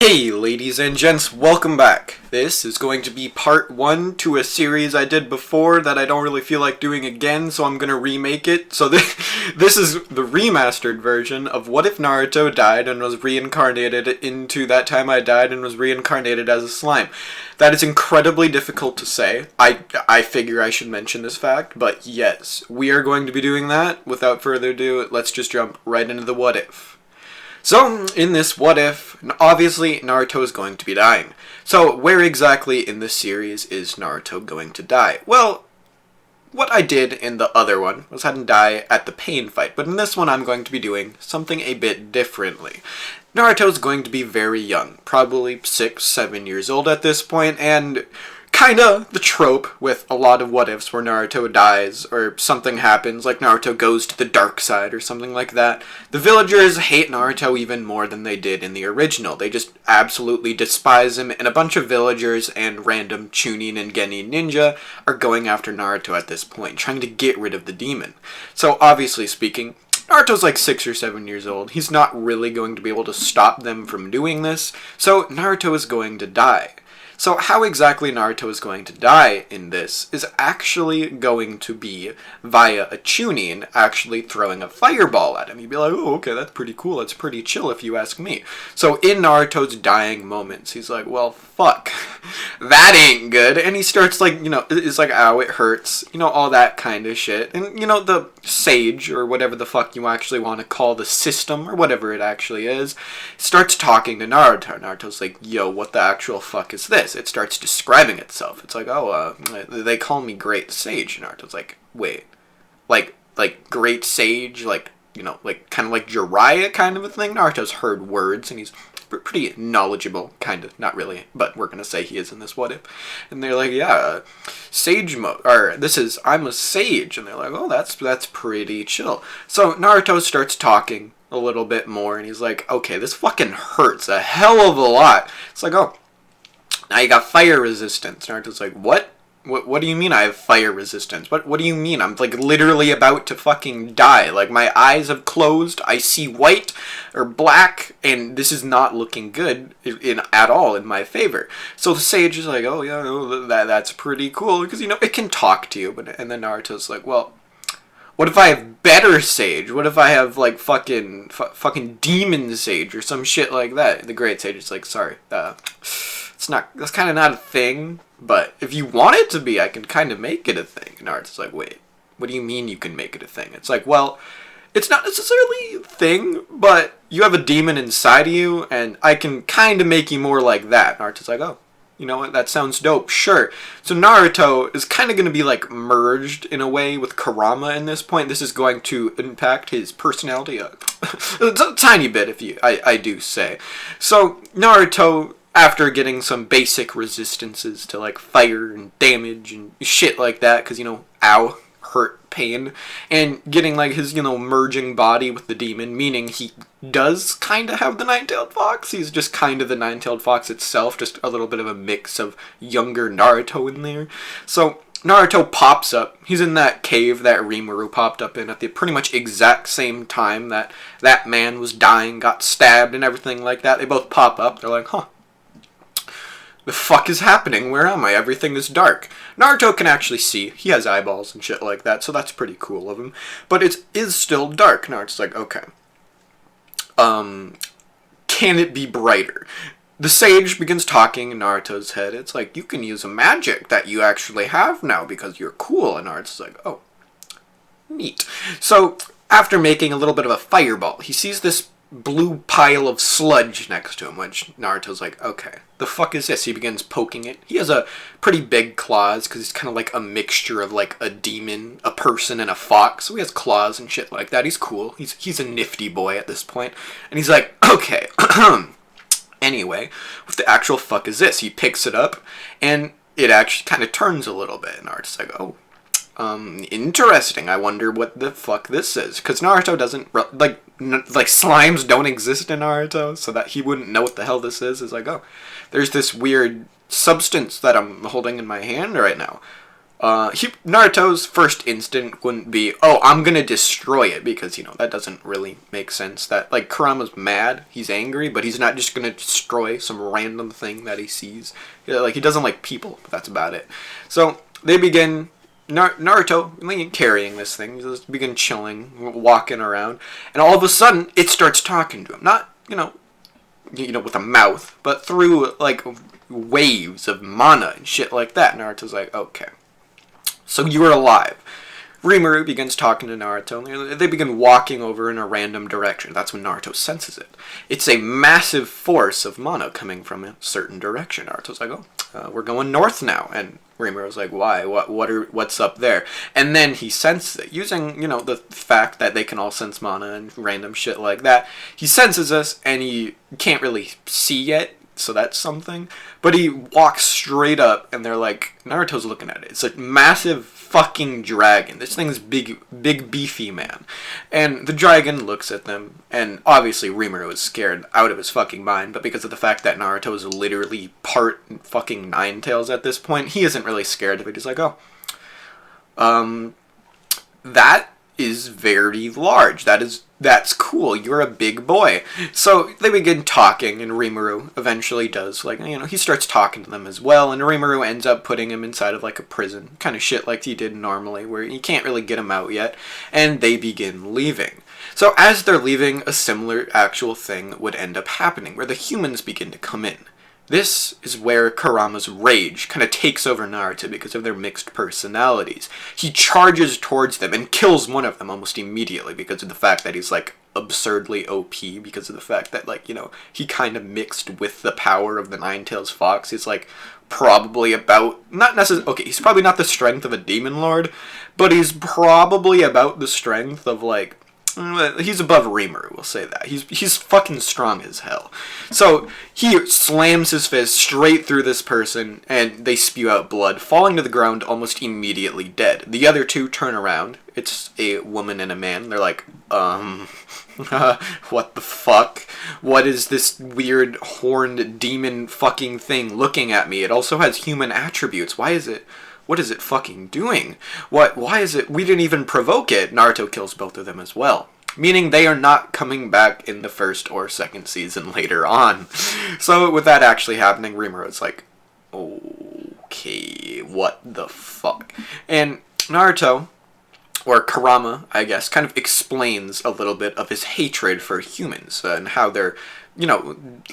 Hey ladies and gents, welcome back. This is going to be part 1 to a series I did before that I don't really feel like doing again, so I'm gonna remake it. So this is the remastered version of What If Naruto died and was reincarnated into That Time I Died and was reincarnated as a slime. That is incredibly difficult to say. I figure I should mention this fact, but yes, we are going to be doing that. Without further ado, let's just jump right into the what if. So, in this what if, obviously Naruto is going to be dying. So, where exactly in this series is Naruto going to die? Well, what I did in the other one was have him die at the pain fight, but in this one I'm going to be doing something a bit differently. Naruto's going to be very young, probably 6, 7 years old at this point, and kinda the trope with a lot of what-ifs where Naruto dies or something happens, like Naruto goes to the dark side or something like that. The villagers hate Naruto even more than they did in the original. They just absolutely despise him, and a bunch of villagers and random Chunin and Genin ninja are going after Naruto at this point, trying to get rid of the demon. So obviously speaking, Naruto's like 6 or 7 years old. He's not really going to be able to stop them from doing this, so Naruto is going to die. So how exactly Naruto is going to die in this is actually going to be via a Chunin actually throwing a fireball at him. You'd be like, oh, okay, that's pretty cool. That's pretty chill if you ask me. So in Naruto's dying moments, he's like, well, fuck, that ain't good. And he starts like, it's like, ow, it hurts, all that kind of shit. And, the sage or whatever the fuck you actually want to call the system or whatever it actually is, starts talking to Naruto. Naruto's like, yo, what the actual fuck is this? It starts describing itself. It's like, oh, they call me Great Sage. And Naruto's like, wait, like Great Sage, like kind of like Jiraiya kind of a thing? Naruto's heard words, and he's pretty knowledgeable, kind of, not really, but we're gonna say he is in this what if. And they're like, yeah, sage mode, or I'm a sage, and they're like, oh, that's pretty chill. So Naruto starts talking a little bit more, and he's like, okay, this fucking hurts a hell of a lot. It's like, oh, now you got fire resistance. Naruto's like, what? What do you mean I have fire resistance? What do you mean? I'm like literally about to fucking die. Like my eyes have closed. I see white or black, and this is not looking good at all in my favor. So the sage is like, oh yeah, that's pretty cool because it can talk to you. And then Naruto's like, well, what if I have better sage? What if I have like fucking demon sage or some shit like that? The great sage is like, sorry, that's kind of not a thing. But if you want it to be, I can kind of make it a thing. And Naruto's like, wait, what do you mean you can make it a thing? It's like, well, it's not necessarily a thing, but you have a demon inside of you, and I can kind of make you more like that. Naruto's like, oh, you know what, that sounds dope, sure. So Naruto is kind of going to be like merged in a way with Kurama in this point. This is going to impact his personality a tiny bit, I do say. So Naruto, after getting some basic resistances to like fire and damage and shit like that, because ow, hurt, pain, and getting like his merging body with the demon, meaning he does kind of have the nine-tailed fox. He's just kind of the nine-tailed fox itself, just a little bit of a mix of younger Naruto in there. So Naruto pops up. He's in that cave that Rimuru popped up in at the pretty much exact same time that that man was dying, got stabbed and everything like that. They both pop up. They're like, huh, the fuck is happening? Where am I? Everything is dark. Naruto can actually see. He has eyeballs and shit like that, so that's pretty cool of him. But it is still dark. Naruto's like, okay. Can it be brighter? The sage begins talking in Naruto's head. It's like, you can use a magic that you actually have now because you're cool. And Naruto's like, oh, neat. So, after making a little bit of a fireball, he sees this blue pile of sludge next to him, which Naruto's like, okay, the fuck is this? He begins poking it. He has a pretty big claws, because he's kind of like a mixture of like a demon, a person, and a fox, so he has claws and shit like that. He's cool. He's a nifty boy at this point. And he's like, okay, anyway, what the actual fuck is this? He picks it up, and it actually kind of turns a little bit, and Naruto's like, oh, interesting. I wonder what the fuck this is. Because Naruto doesn't, like slimes don't exist in Naruto, so that he wouldn't know what the hell this is. It's like, oh, there's this weird substance that I'm holding in my hand right now. Naruto's first instinct wouldn't be, oh, I'm gonna destroy it, because, that doesn't really make sense. That, like, Kurama's mad, he's angry, but he's not just gonna destroy some random thing that he sees. Like, he doesn't like people, but that's about it. So, they begin, Naruto, carrying this thing, just begin chilling, walking around, and all of a sudden, it starts talking to him. Not, with a mouth, but through, like, waves of mana and shit like that. Naruto's like, okay. So you are alive. Rimuru begins talking to Naruto. They begin walking over in a random direction. That's when Naruto senses it. It's a massive force of mana coming from a certain direction. Naruto's like, oh, we're going north now. And Rimuru's like, why? What's up there? And then he senses it. Using, the fact that they can all sense mana and random shit like that. He senses this, and he can't really see yet. So that's something. But he walks straight up, and they're like, Naruto's looking at it. It's a massive fucking dragon. This thing's big, beefy man. And the dragon looks at them, and obviously Rimuru is scared out of his fucking mind, but because of the fact that Naruto is literally part fucking Ninetales at this point, he isn't really scared of it. He's like, oh, that is very large. That's cool. You're a big boy. So they begin talking, and Rimuru eventually does, he starts talking to them as well, and Rimuru ends up putting him inside of, a prison. Kind of shit like he did normally, where you can't really get him out yet, and they begin leaving. So as they're leaving, a similar actual thing would end up happening, where the humans begin to come in. This is where Kurama's rage kind of takes over Naruto because of their mixed personalities. He charges towards them and kills one of them almost immediately because of the fact that he's, absurdly OP, because of the fact that, he kind of mixed with the power of the Ninetales Fox. He's, probably about, not necessarily, okay, he's probably not the strength of a Demon Lord, but he's probably about the strength of, he's above Rimuru, we'll say that. He's fucking strong as hell. So, he slams his fist straight through this person, and they spew out blood, falling to the ground almost immediately dead. The other two turn around. It's a woman and a man. They're like, what the fuck? What is this weird horned demon fucking thing looking at me? It also has human attributes. What is it fucking doing? Why is it? We didn't even provoke it. Naruto kills both of them as well. Meaning they are not coming back in the first or second season later on. So with that actually happening, Rimuru's like, okay, what the fuck? And Naruto, or Kurama, I guess, kind of explains a little bit of his hatred for humans and how they're,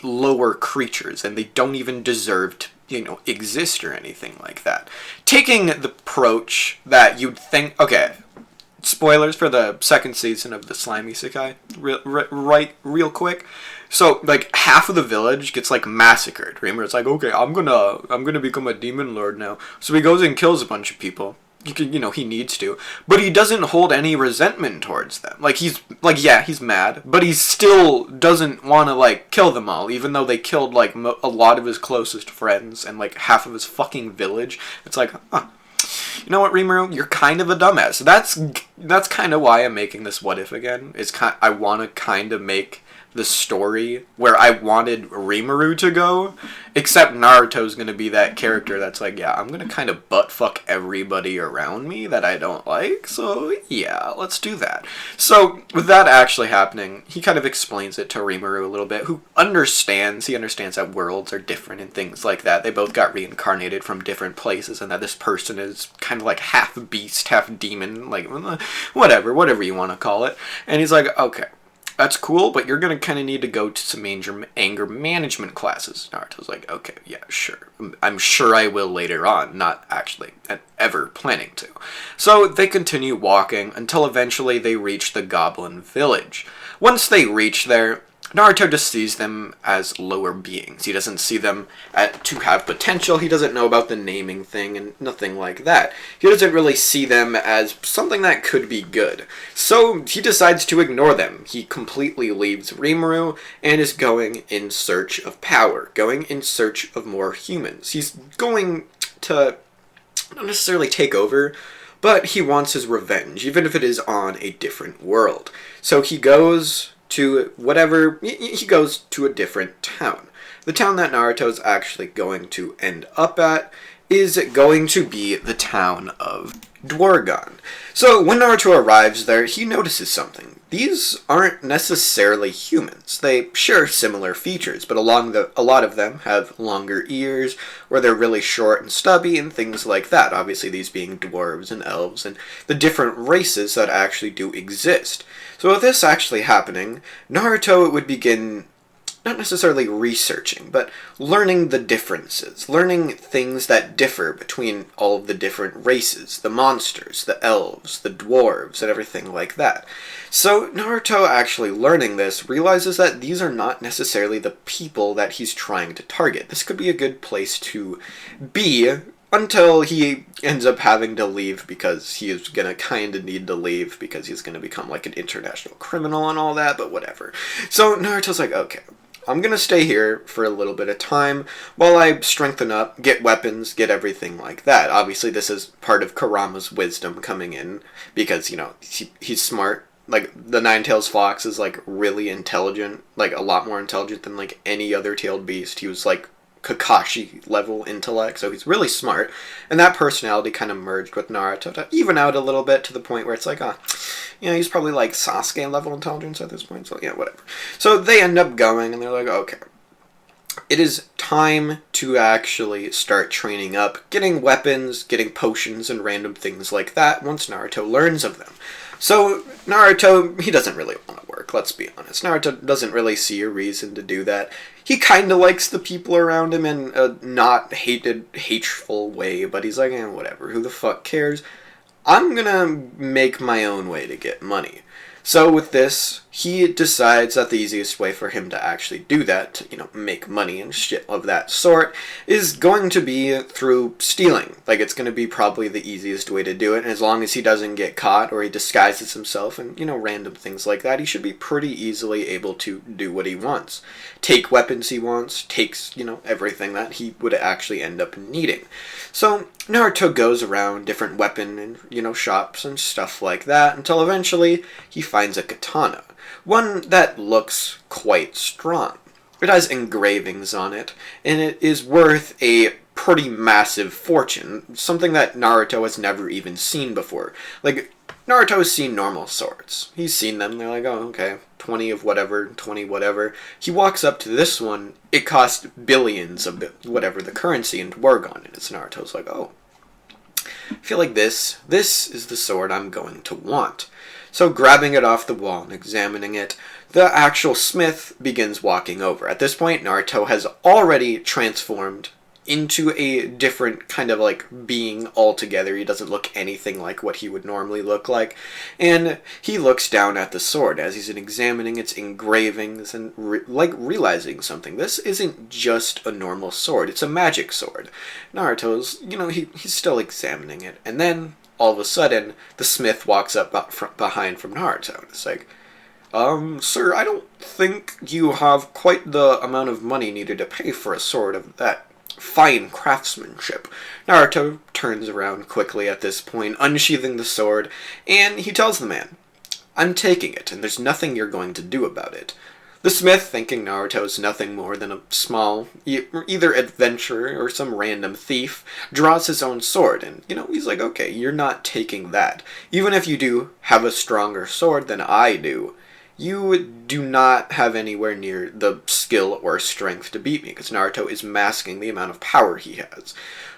lower creatures and they don't even deserve to exist or anything like that. Taking the approach that you'd think, okay, spoilers for the second season of the Slime Isekai, real quick. So, half of the village gets, massacred. Rimuru's like, okay, I'm gonna become a demon lord now. So he goes and kills a bunch of people. He needs to. But he doesn't hold any resentment towards them. He's mad, but he still doesn't want to, kill them all, even though they killed, a lot of his closest friends and, half of his fucking village. It's like, huh. You know what, Rimuru? You're kind of a dumbass. That's kind of why I'm making this what if again. I want to kind of make the story where I wanted Rimuru to go, except Naruto's gonna be that character that's like, yeah, I'm gonna kind of butt-fuck everybody around me that I don't like, so yeah, let's do that. So, with that actually happening, he kind of explains it to Rimuru a little bit, who understands. He understands that worlds are different and things like that. They both got reincarnated from different places, and that this person is kind of half beast, half demon, whatever you want to call it. And he's like, okay, that's cool, but you're going to kind of need to go to some anger management classes. Naruto's like, okay, yeah, sure. I'm sure I will later on, not actually ever planning to. So they continue walking until eventually they reach the Goblin Village. Once they reach there, Naruto just sees them as lower beings. He doesn't see them to have potential. He doesn't know about the naming thing and nothing like that. He doesn't really see them as something that could be good. So he decides to ignore them. He completely leaves Rimuru and is going in search of power, going in search of more humans. He's going to not necessarily take over, but he wants his revenge, even if it is on a different world. So he goes to he goes to a different town. The town that Naruto's actually going to end up at is going to be the town of Dwargon. So when Naruto arrives there, he notices something. These aren't necessarily humans. They share similar features, but a lot of them have longer ears, or they're really short and stubby, and things like that. Obviously, these being dwarves and elves, and the different races that actually do exist. So with this actually happening, Naruto would begin not necessarily researching, but learning the differences, learning things that differ between all of the different races, the monsters, the elves, the dwarves, and everything like that. So Naruto, actually learning this, realizes that these are not necessarily the people that he's trying to target. This could be a good place to be until he ends up having to leave, because he is gonna kinda need to leave because he's gonna become like an international criminal and all that, but whatever. So Naruto's like, okay, I'm gonna stay here for a little bit of time while I strengthen up, get weapons, get everything like that. Obviously, this is part of Kurama's wisdom coming in, because, you know, he's smart. Like, the Nine-Tails Fox is, like, really intelligent, like, a lot more intelligent than, like, any other tailed beast. He was, like, Kakashi-level intellect, so he's really smart. And that personality kind of merged with Naruto to even out a little bit, to the point where it's like, you know, he's probably like Sasuke-level intelligence at this point, so yeah, whatever. So they end up going, and they're like, okay, it is time to actually start training up, getting weapons, getting potions, and random things like that once Naruto learns of them. So Naruto, he doesn't really want to work, let's be honest. Naruto doesn't really see a reason to do that. He kind of likes the people around him in a not hateful way, but he's like, whatever, who the fuck cares? I'm gonna make my own way to get money. So with this, he decides that the easiest way for him to actually do that, to, you know, make money and shit of that sort, is going to be through stealing. Like, it's going to be probably the easiest way to do it, and as long as he doesn't get caught, or he disguises himself, and, you know, random things like that, he should be pretty easily able to do what he wants. Take weapons he wants, takes, you know, everything that he would actually end up needing. So Naruto goes around different weapon and, you know, shops and stuff like that, until eventually he finds a katana. One that looks quite strong. It has engravings on it, and it is worth a pretty massive fortune, something that Naruto has never even seen before. Like, Naruto has seen normal swords. He's seen them, they're like, oh, okay, 20 of whatever, 20 whatever. He walks up to this one, it cost billions of whatever the currency in Dwargon, and it's Naruto's like, oh, I feel like this is the sword I'm going to want. So grabbing it off the wall and examining it, the actual smith begins walking over. At this point, Naruto has already transformed into a different kind of like being altogether. He doesn't look anything like what he would normally look like. And he looks down at the sword as he's examining its engravings and realizing something. This isn't just a normal sword, it's a magic sword. Naruto's, you know, he's still examining it. And then all of a sudden, the smith walks up behind from Naruto. And it's like, sir, I don't think you have quite the amount of money needed to pay for a sword of that fine craftsmanship. Naruto turns around quickly at this point, unsheathing the sword, and he tells the man, I'm taking it, and there's nothing you're going to do about it. The smith, thinking Naruto is nothing more than a small, either adventurer or some random thief, draws his own sword, and, you know, he's like, okay, you're not taking that. Even if you do have a stronger sword than I do, you do not have anywhere near the skill or strength to beat me, because Naruto is masking the amount of power he has.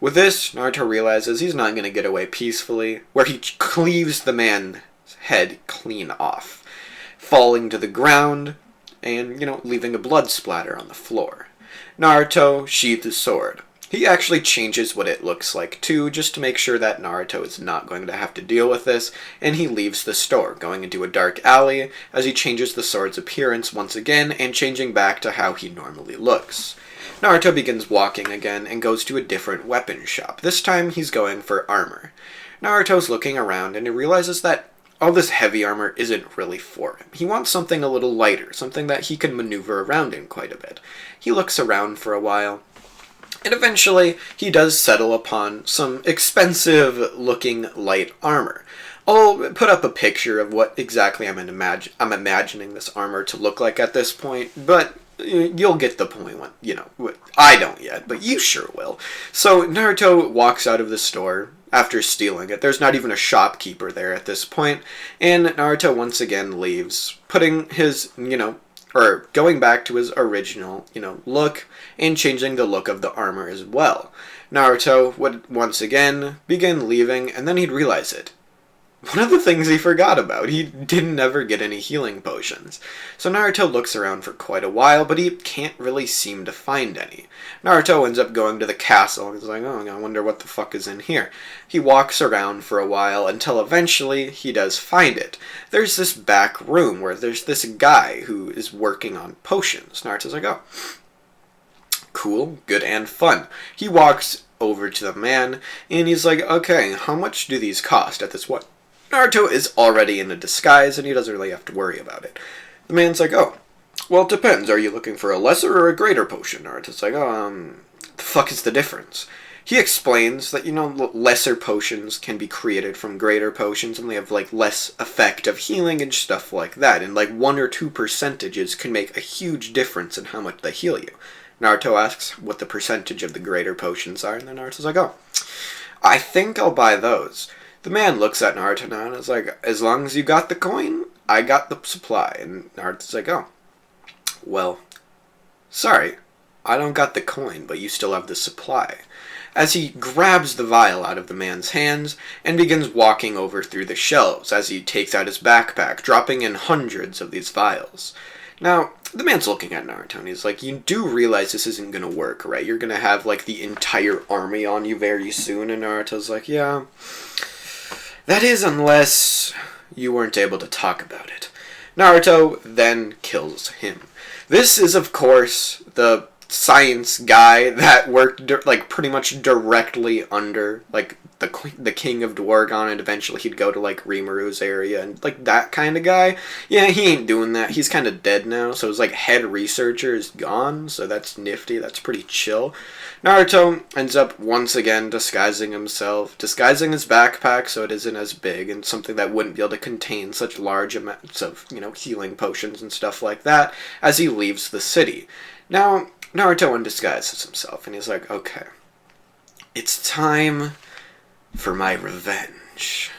With this, Naruto realizes he's not going to get away peacefully, where he cleaves the man's head clean off, falling to the ground, and, you know, leaving a blood splatter on the floor. Naruto sheathed his sword. He actually changes what it looks like too, just to make sure that Naruto is not going to have to deal with this, and he leaves the store, going into a dark alley as he changes the sword's appearance once again, and changing back to how he normally looks. Naruto begins walking again and goes to a different weapon shop. This time he's going for armor. Naruto's looking around and he realizes that all this heavy armor isn't really for him. He wants something a little lighter, something that he can maneuver around in quite a bit. He looks around for a while, and eventually he does settle upon some expensive-looking light armor. I'll put up a picture of what exactly I'm imagining this armor to look like at this point, but you'll get the point when, I don't yet, but you sure will. So Naruto walks out of the store after stealing it. There's not even a shopkeeper there at this point, and Naruto once again leaves, putting his, or going back to his original, look, and changing the look of the armor as well. Naruto would once again begin leaving, and then he'd realize it. One of the things he forgot about, he didn't ever get any healing potions. So Naruto looks around for quite a while, but he can't really seem to find any. Naruto ends up going to the castle, and he's like, oh, I wonder what the fuck is in here. He walks around for a while until eventually he does find it. There's this back room where there's this guy who is working on potions. Naruto's like, oh, cool, good and fun. He walks over to the man, and he's like, okay, how much do these cost at this what? Naruto is already in a disguise, and he doesn't really have to worry about it. The man's like, oh, well, it depends. Are you looking for a lesser or a greater potion? Naruto's like, the fuck is the difference? He explains that, lesser potions can be created from greater potions, and they have, less effect of healing and stuff like that, and, 1 or 2 percentages can make a huge difference in how much they heal you. Naruto asks what the percentage of the greater potions are, and then Naruto's like, oh, I think I'll buy those. The man looks at Naruto now and is like, as long as you got the coin, I got the supply. And Naruto's like, oh, well, sorry, I don't got the coin, but you still have the supply. As he grabs the vial out of the man's hands and begins walking over through the shelves as he takes out his backpack, dropping in hundreds of these vials. Now, the man's looking at Naruto and he's like, you do realize this isn't going to work, right? You're going to have, the entire army on you very soon. And Naruto's like, yeah, that is unless you weren't able to talk about it. Naruto then kills him. This is, of course, the science guy that worked, pretty much directly under, the king of Dwargon, and eventually he'd go to, Rimaru's area, and, that kind of guy. Yeah, he ain't doing that. He's kind of dead now, so his, head researcher is gone, so that's nifty. That's pretty chill. Naruto ends up once again disguising himself, disguising his backpack so it isn't as big, and something that wouldn't be able to contain such large amounts of, healing potions and stuff like that, as he leaves the city. Now, Naruto undisguises himself, and he's like, okay, it's time for my revenge.